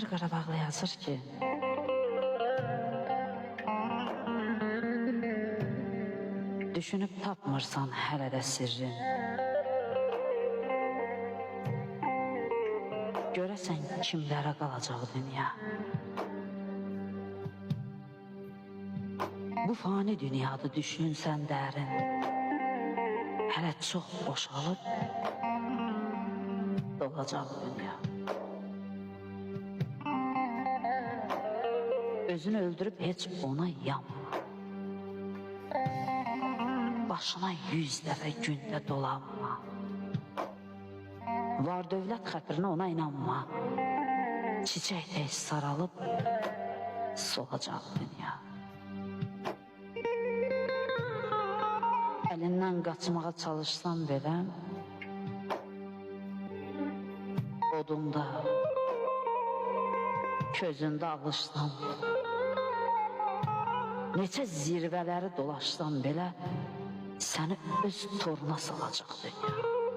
Qarabağlı yazır ki, düşünüb tapmırsan hələ də sirrin, görəsən kimlərə qalacaq dünya. Bu fani dünyada düşünsən dərin, hələ çox boşalıb dolacaq dünya. Özünü öldürüb heç ona yanma. Başına 100 dəfə gündə dolanma. Var dövlət xətrinə ona inanma. Çiçək tək saralıb solacaq dünya. Əlindən qaçmağa çalışsan belə, odunda, közündə alışsan, neçə zirvələri dolaşsan belə, səni öz toruna salacaq dünya.